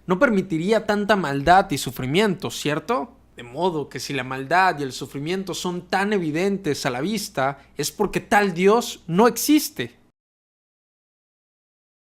no permitiría tanta maldad y sufrimiento, ¿cierto? De modo que si la maldad y el sufrimiento son tan evidentes a la vista, es porque tal Dios no existe.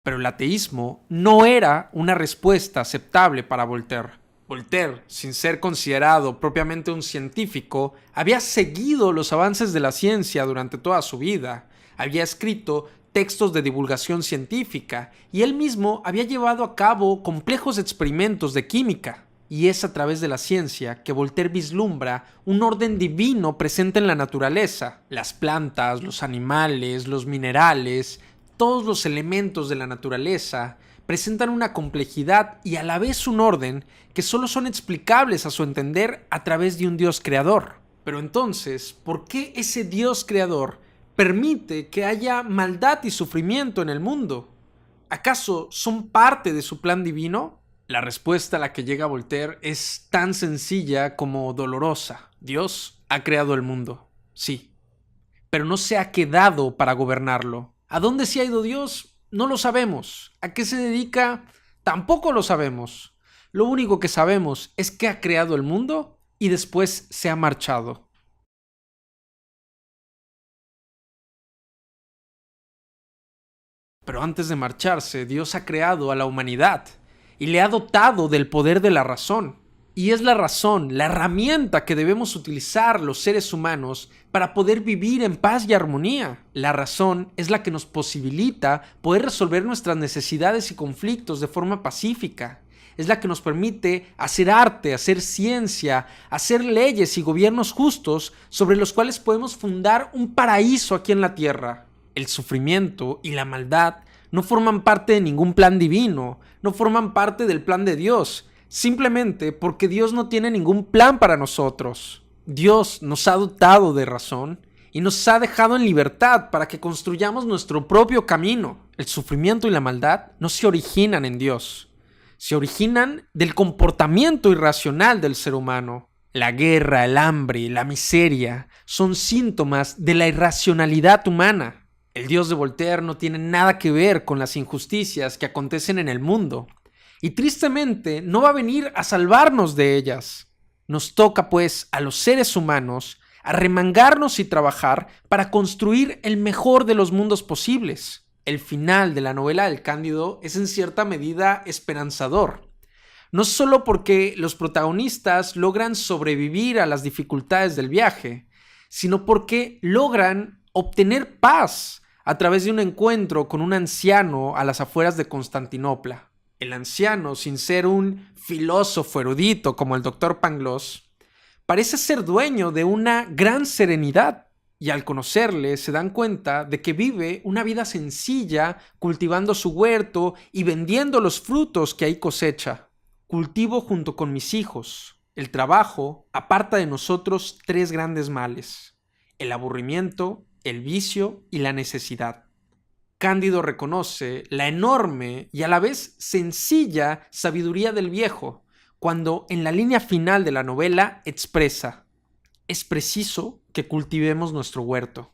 Pero el ateísmo no era una respuesta aceptable para Voltaire. Voltaire, sin ser considerado propiamente un científico, había seguido los avances de la ciencia durante toda su vida, había escrito textos de divulgación científica y él mismo había llevado a cabo complejos experimentos de química. Y es a través de la ciencia que Voltaire vislumbra un orden divino presente en la naturaleza. Las plantas, los animales, los minerales, todos los elementos de la naturaleza presentan una complejidad y a la vez un orden que solo son explicables a su entender a través de un Dios creador. Pero entonces, ¿por qué ese Dios creador permite que haya maldad y sufrimiento en el mundo? ¿Acaso son parte de su plan divino? La respuesta a la que llega Voltaire es tan sencilla como dolorosa. Dios ha creado el mundo, sí, pero no se ha quedado para gobernarlo. ¿A dónde se ha ido Dios? No lo sabemos. ¿A qué se dedica? Tampoco lo sabemos. Lo único que sabemos es que ha creado el mundo y después se ha marchado. Pero antes de marcharse, Dios ha creado a la humanidad y le ha dotado del poder de la razón. Y es la razón, la herramienta que debemos utilizar los seres humanos para poder vivir en paz y armonía. La razón es la que nos posibilita poder resolver nuestras necesidades y conflictos de forma pacífica. Es la que nos permite hacer arte, hacer ciencia, hacer leyes y gobiernos justos sobre los cuales podemos fundar un paraíso aquí en la tierra. El sufrimiento y la maldad no forman parte de ningún plan divino, no forman parte del plan de Dios, simplemente porque Dios no tiene ningún plan para nosotros. Dios nos ha dotado de razón y nos ha dejado en libertad para que construyamos nuestro propio camino. El sufrimiento y la maldad no se originan en Dios, se originan del comportamiento irracional del ser humano. La guerra, el hambre, la miseria son síntomas de la irracionalidad humana. El Dios de Voltaire no tiene nada que ver con las injusticias que acontecen en el mundo y tristemente no va a venir a salvarnos de ellas. Nos toca pues a los seres humanos arremangarnos y trabajar para construir el mejor de los mundos posibles. El final de la novela del Cándido es en cierta medida esperanzador, no solo porque los protagonistas logran sobrevivir a las dificultades del viaje, sino porque logran obtener paz a través de un encuentro con un anciano a las afueras de Constantinopla. El anciano, sin ser un filósofo erudito como el Dr. Pangloss, parece ser dueño de una gran serenidad y al conocerle se dan cuenta de que vive una vida sencilla cultivando su huerto y vendiendo los frutos que ahí cosecha. Cultivo junto con mis hijos. El trabajo aparta de nosotros 3 grandes males: el aburrimiento, el vicio y la necesidad. Cándido reconoce la enorme y a la vez sencilla sabiduría del viejo, cuando en la línea final de la novela expresa: es preciso que cultivemos nuestro huerto.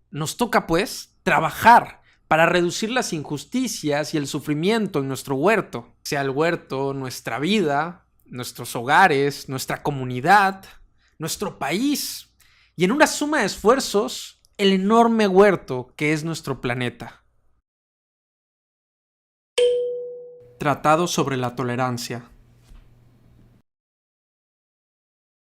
Nos toca, pues, trabajar para reducir las injusticias y el sufrimiento en nuestro huerto, sea el huerto nuestra vida, nuestros hogares, nuestra comunidad, nuestro país, y en una suma de esfuerzos, el enorme huerto que es nuestro planeta. Tratado sobre la tolerancia.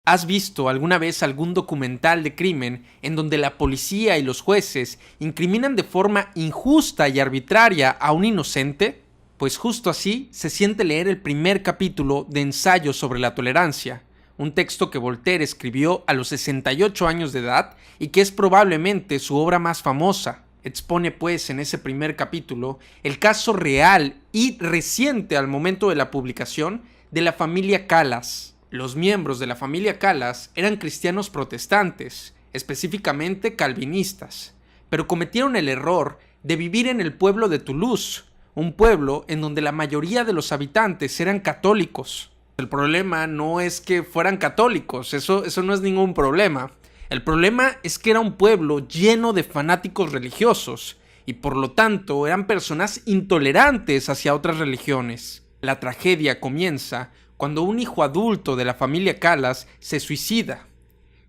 ¿Has visto alguna vez algún documental de crimen en donde la policía y los jueces incriminan de forma injusta y arbitraria a un inocente? Pues justo así se siente leer el primer capítulo de Ensayo sobre la tolerancia, un texto que Voltaire escribió a los 68 años de edad y que es probablemente su obra más famosa. Expone pues en ese primer capítulo el caso real y reciente al momento de la publicación de la familia Calas. Los miembros de la familia Calas eran cristianos protestantes, específicamente calvinistas, pero cometieron el error de vivir en el pueblo de Toulouse, un pueblo en donde la mayoría de los habitantes eran católicos. El problema no es que fueran católicos, eso no es ningún problema. El problema es que era un pueblo lleno de fanáticos religiosos y por lo tanto eran personas intolerantes hacia otras religiones. La tragedia comienza cuando un hijo adulto de la familia Calas se suicida.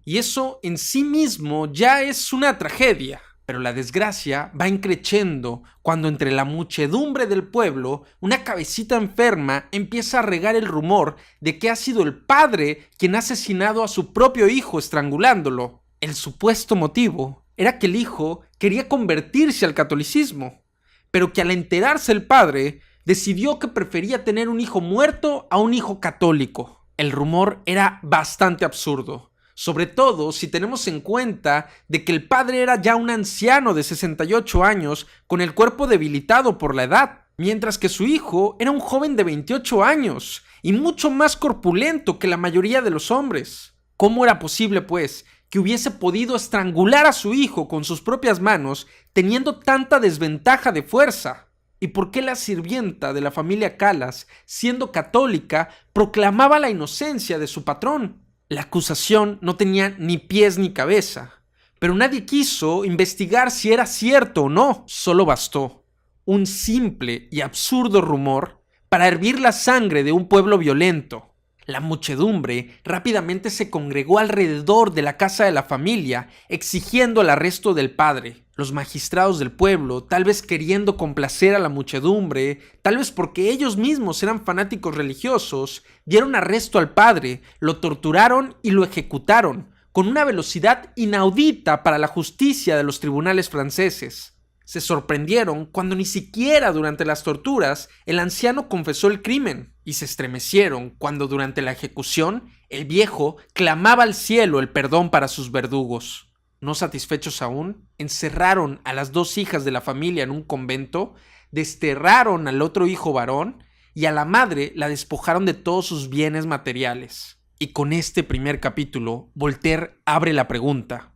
Y eso en sí mismo ya es una tragedia. Pero la desgracia va increciendo cuando entre la muchedumbre del pueblo una cabecita enferma empieza a regar el rumor de que ha sido el padre quien ha asesinado a su propio hijo estrangulándolo. El supuesto motivo era que el hijo quería convertirse al catolicismo, pero que al enterarse el padre decidió que prefería tener un hijo muerto a un hijo católico. El rumor era bastante absurdo, sobre todo si tenemos en cuenta de que el padre era ya un anciano de 68 años con el cuerpo debilitado por la edad, mientras que su hijo era un joven de 28 años y mucho más corpulento que la mayoría de los hombres. ¿Cómo era posible, pues, que hubiese podido estrangular a su hijo con sus propias manos teniendo tanta desventaja de fuerza? ¿Y por qué la sirvienta de la familia Calas, siendo católica, proclamaba la inocencia de su patrón? La acusación no tenía ni pies ni cabeza, pero nadie quiso investigar si era cierto o no. Solo bastó un simple y absurdo rumor para hervir la sangre de un pueblo violento. La muchedumbre rápidamente se congregó alrededor de la casa de la familia, exigiendo el arresto del padre. Los magistrados del pueblo, tal vez queriendo complacer a la muchedumbre, tal vez porque ellos mismos eran fanáticos religiosos, dieron arresto al padre, lo torturaron y lo ejecutaron, con una velocidad inaudita para la justicia de los tribunales franceses. Se sorprendieron cuando ni siquiera durante las torturas el anciano confesó el crimen, y se estremecieron cuando durante la ejecución el viejo clamaba al cielo el perdón para sus verdugos. No satisfechos aún, encerraron a las dos hijas de la familia en un convento, desterraron al otro hijo varón y a la madre la despojaron de todos sus bienes materiales. Y con este primer capítulo, Voltaire abre la pregunta: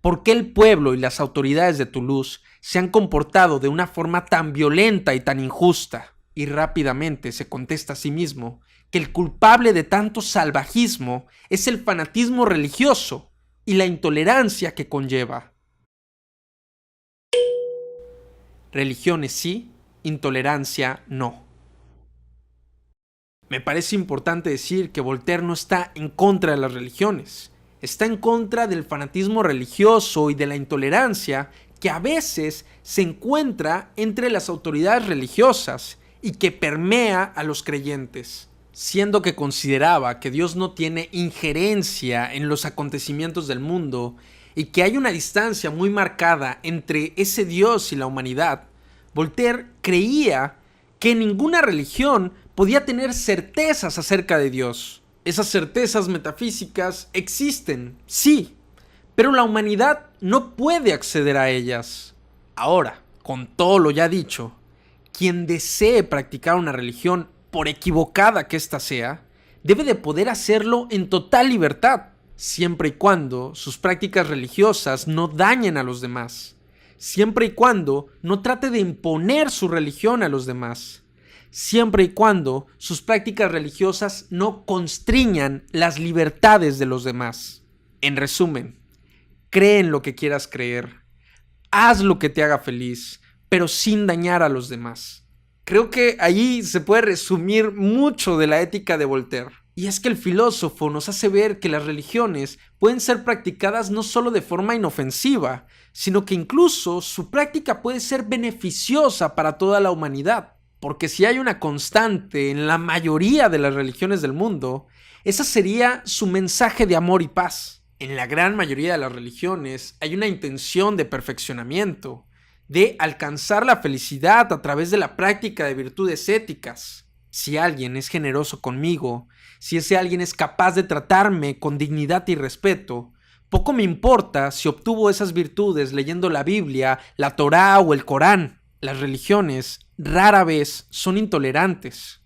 ¿por qué el pueblo y las autoridades de Toulouse se han comportado de una forma tan violenta y tan injusta? Y rápidamente se contesta a sí mismo que el culpable de tanto salvajismo es el fanatismo religioso y la intolerancia que conlleva. Religiones sí, intolerancia no. Me parece importante decir que Voltaire no está en contra de las religiones. Está en contra del fanatismo religioso y de la intolerancia que a veces se encuentra entre las autoridades religiosas y que permea a los creyentes, siendo que consideraba que Dios no tiene injerencia en los acontecimientos del mundo y que hay una distancia muy marcada entre ese Dios y la humanidad. Voltaire creía que ninguna religión podía tener certezas acerca de Dios. Esas certezas metafísicas existen, sí, pero la humanidad no puede acceder a ellas. Ahora, con todo lo ya dicho, quien desee practicar una religión, por equivocada que ésta sea, debe de poder hacerlo en total libertad, siempre y cuando sus prácticas religiosas no dañen a los demás, siempre y cuando no trate de imponer su religión a los demás, siempre y cuando sus prácticas religiosas no constriñan las libertades de los demás. En resumen, cree en lo que quieras creer, haz lo que te haga feliz, pero sin dañar a los demás. Creo que allí se puede resumir mucho de la ética de Voltaire. Y es que el filósofo nos hace ver que las religiones pueden ser practicadas no solo de forma inofensiva, sino que incluso su práctica puede ser beneficiosa para toda la humanidad. Porque si hay una constante en la mayoría de las religiones del mundo, esa sería su mensaje de amor y paz. En la gran mayoría de las religiones hay una intención de perfeccionamiento, de alcanzar la felicidad a través de la práctica de virtudes éticas. Si alguien es generoso conmigo, si ese alguien es capaz de tratarme con dignidad y respeto, poco me importa si obtuvo esas virtudes leyendo la Biblia, la Torá o el Corán. Las religiones rara vez son intolerantes.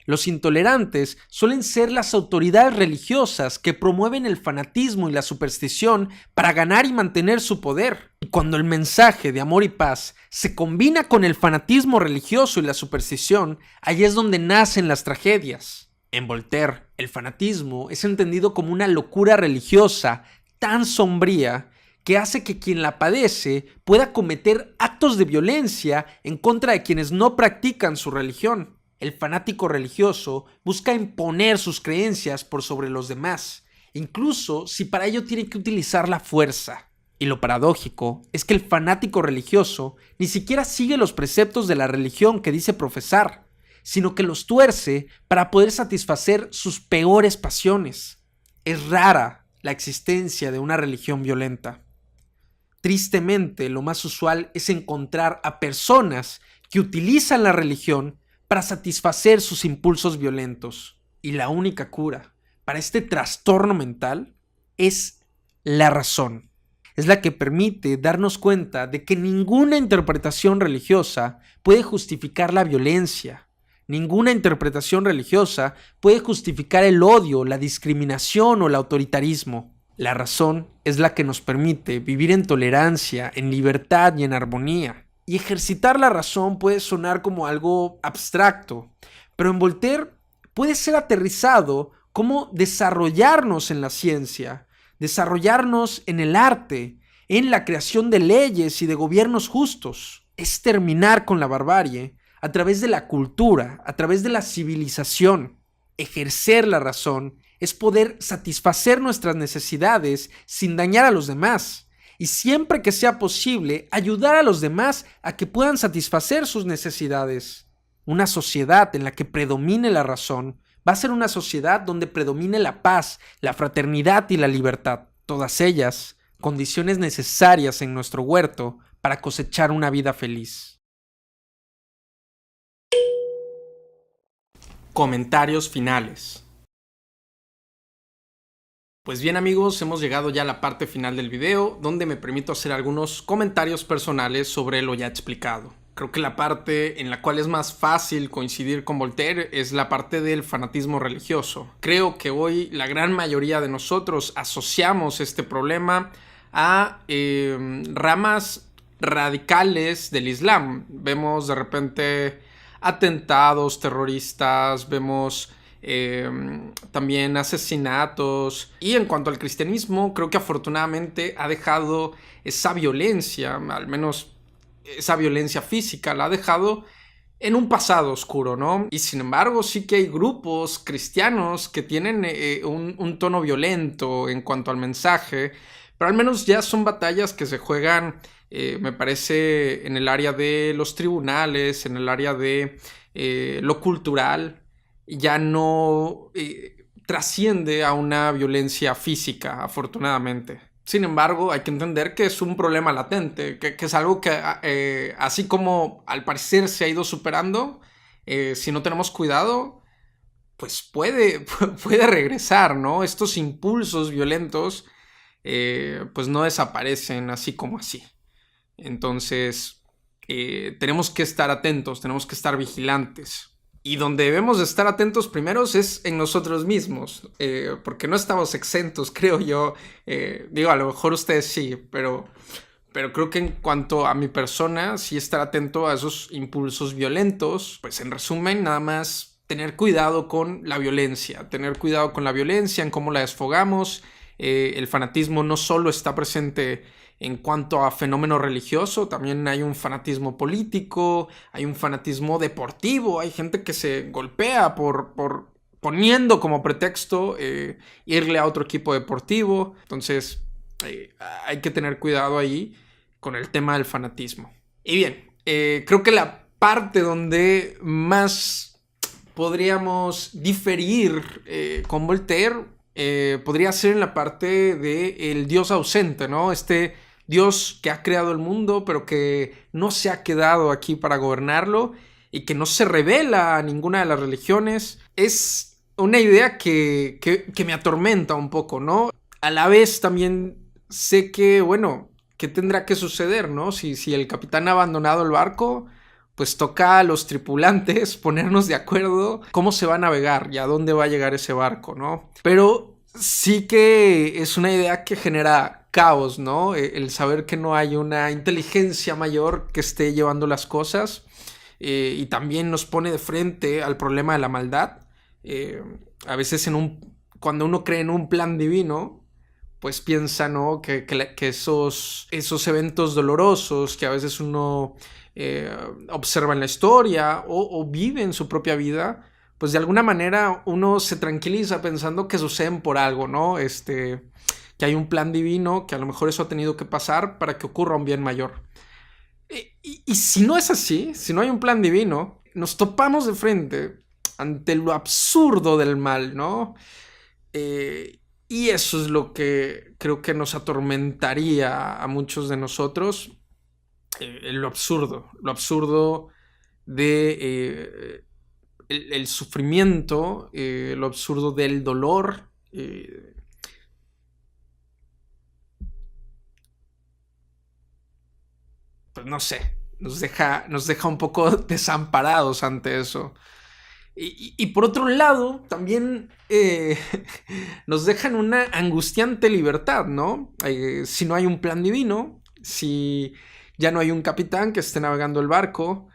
Los intolerantes suelen ser las autoridades religiosas que promueven el fanatismo y la superstición para ganar y mantener su poder. Y cuando el mensaje de amor y paz se combina con el fanatismo religioso y la superstición, ahí es donde nacen las tragedias. En Voltaire, el fanatismo es entendido como una locura religiosa tan sombría que hace que quien la padece pueda cometer actos de violencia en contra de quienes no practican su religión. El fanático religioso busca imponer sus creencias por sobre los demás, incluso si para ello tiene que utilizar la fuerza. Y lo paradójico es que el fanático religioso ni siquiera sigue los preceptos de la religión que dice profesar, sino que los tuerce para poder satisfacer sus peores pasiones. Es rara la existencia de una religión violenta. Tristemente, lo más usual es encontrar a personas que utilizan la religión para satisfacer sus impulsos violentos. Y la única cura para este trastorno mental es la razón. Es la que permite darnos cuenta de que ninguna interpretación religiosa puede justificar la violencia. Ninguna interpretación religiosa puede justificar el odio, la discriminación o el autoritarismo. La razón es la que nos permite vivir en tolerancia, en libertad y en armonía. Y ejercitar la razón puede sonar como algo abstracto, pero en Voltaire puede ser aterrizado como desarrollarnos en la ciencia, desarrollarnos en el arte, en la creación de leyes y de gobiernos justos. Es terminar con la barbarie a través de la cultura, a través de la civilización. Ejercer la razón es poder satisfacer nuestras necesidades sin dañar a los demás. Y siempre que sea posible, ayudar a los demás a que puedan satisfacer sus necesidades. Una sociedad en la que predomine la razón va a ser una sociedad donde predomine la paz, la fraternidad y la libertad. Todas ellas, condiciones necesarias en nuestro huerto para cosechar una vida feliz. Comentarios finales. Pues bien amigos, hemos llegado ya a la parte final del video, donde me permito hacer algunos comentarios personales sobre lo ya explicado. Creo que la parte en la cual es más fácil coincidir con Voltaire es la parte del fanatismo religioso. Creo que hoy la gran mayoría de nosotros asociamos este problema a ramas radicales del Islam. Vemos de repente atentados terroristas, vemos también asesinatos. Y en cuanto al cristianismo, creo que afortunadamente ha dejado esa violencia, al menos esa violencia física, la ha dejado en un pasado oscuro, ¿no? Y sin embargo sí que hay grupos cristianos que tienen un tono violento en cuanto al mensaje, pero al menos ya son batallas que se juegan, me parece, en el área de los tribunales, en el área de lo cultural. Ya no trasciende a una violencia física, afortunadamente. Sin embargo, hay que entender que es un problema latente, que es algo que así como al parecer se ha ido superando, si no tenemos cuidado, pues puede regresar, ¿no? Estos impulsos violentos pues no desaparecen así como así. Entonces, tenemos que estar atentos, tenemos que estar vigilantes. Y donde debemos de estar atentos primeros es en nosotros mismos, porque no estamos exentos, creo yo. Digo, a lo mejor ustedes sí, pero creo que en cuanto a mi persona, sí estar atento a esos impulsos violentos. Pues en resumen, nada más tener cuidado con la violencia, en cómo la desfogamos. El fanatismo no solo está presente en cuanto a fenómeno religioso, también hay un fanatismo político, hay un fanatismo deportivo, hay gente que se golpea por poniendo como pretexto irle a otro equipo deportivo. Entonces hay que tener cuidado ahí con el tema del fanatismo. Y bien, creo que la parte donde más podríamos diferir con Voltaire podría ser en la parte del Dios ausente, ¿no? Este Dios que ha creado el mundo, pero que no se ha quedado aquí para gobernarlo y que no se revela a ninguna de las religiones. Es una idea que me atormenta un poco, ¿no? A la vez también sé que, bueno, ¿qué tendrá que suceder, no? Si el capitán ha abandonado el barco, pues toca a los tripulantes ponernos de acuerdo cómo se va a navegar y a dónde va a llegar ese barco, ¿no? Pero sí que es una idea que genera caos, ¿no? El saber que no hay una inteligencia mayor que esté llevando las cosas, y también nos pone de frente al problema de la maldad. A veces cuando uno cree en un plan divino, pues piensa, ¿no? que esos eventos dolorosos que a veces uno observan la historia o viven su propia vida, pues de alguna manera uno se tranquiliza pensando que suceden por algo, ¿no? Que hay un plan divino, que a lo mejor eso ha tenido que pasar para que ocurra un bien mayor. Y si no es así, si no hay un plan divino, nos topamos de frente ante lo absurdo del mal, ¿no? Y eso es lo que creo que nos atormentaría a muchos de nosotros, lo absurdo de el sufrimiento, lo absurdo del dolor. Pues no sé, nos deja un poco desamparados ante eso. Y por otro lado, también nos dejan una angustiante libertad, ¿no? Si no hay un plan divino, si ya no hay un capitán que esté navegando el barco,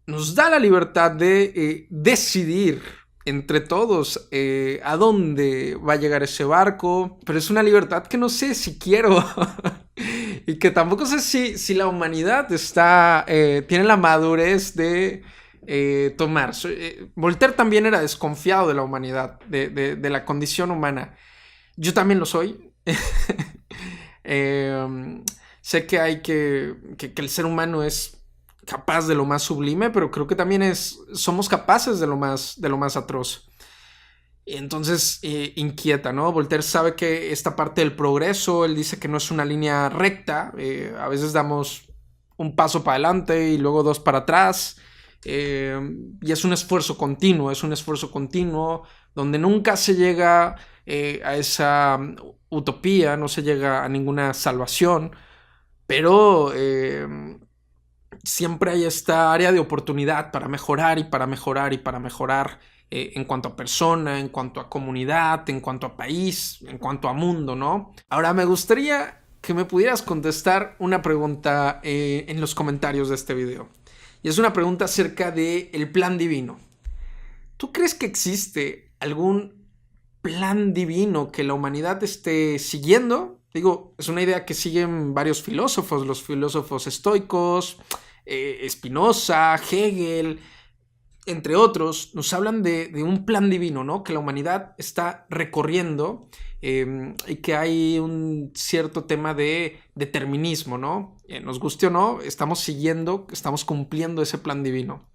nos da la libertad de decidir entre todos a dónde va a llegar ese barco, pero es una libertad que no sé si quiero y que tampoco sé si la humanidad tiene la madurez de tomar. Voltaire también era desconfiado de la humanidad, de la condición humana. Yo también lo soy. Sé que que el ser humano es capaz de lo más sublime, pero creo que también somos capaces de lo más atroz. Y entonces inquieta, ¿no? Voltaire sabe que esta parte del progreso, él dice que no es una línea recta, a veces damos un paso para adelante y luego dos para atrás, y es un esfuerzo continuo, donde nunca se llega a esa utopía, no se llega a ninguna salvación, pero siempre hay esta área de oportunidad para mejorar y para mejorar y para mejorar en cuanto a persona, en cuanto a comunidad, en cuanto a país, en cuanto a mundo, ¿no? Ahora me gustaría que me pudieras contestar una pregunta en los comentarios de este video. Y es una pregunta acerca del plan divino. ¿Tú crees que existe algún plan divino que la humanidad esté siguiendo? Digo, es una idea que siguen varios filósofos, los filósofos estoicos, Spinoza, Hegel, entre otros, nos hablan de un plan divino, ¿no? Que la humanidad está recorriendo y que hay un cierto tema de determinismo, ¿no? Nos guste o no, estamos cumpliendo ese plan divino.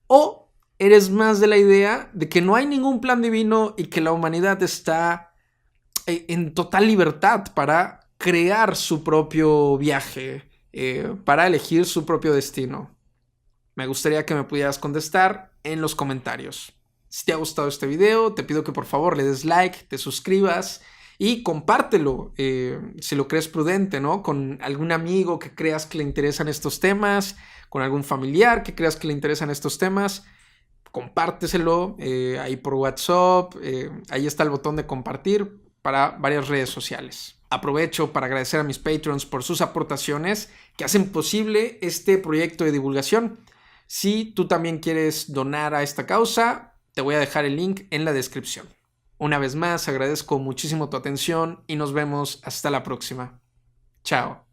O eres más de la idea de que no hay ningún plan divino y que la humanidad está en total libertad para crear su propio viaje, para elegir su propio destino. Me gustaría que me pudieras contestar en los comentarios. Si te ha gustado este video, te pido que por favor le des like, te suscribas y compártelo si lo crees prudente, ¿no? Con algún amigo que creas que le interesan estos temas, con algún familiar que creas que le interesan estos temas. Compárteselo ahí por WhatsApp, ahí está el botón de compartir para varias redes sociales. Aprovecho para agradecer a mis Patreons por sus aportaciones que hacen posible este proyecto de divulgación. Si tú también quieres donar a esta causa, te voy a dejar el link en la descripción. Una vez más, agradezco muchísimo tu atención y nos vemos hasta la próxima. Chao.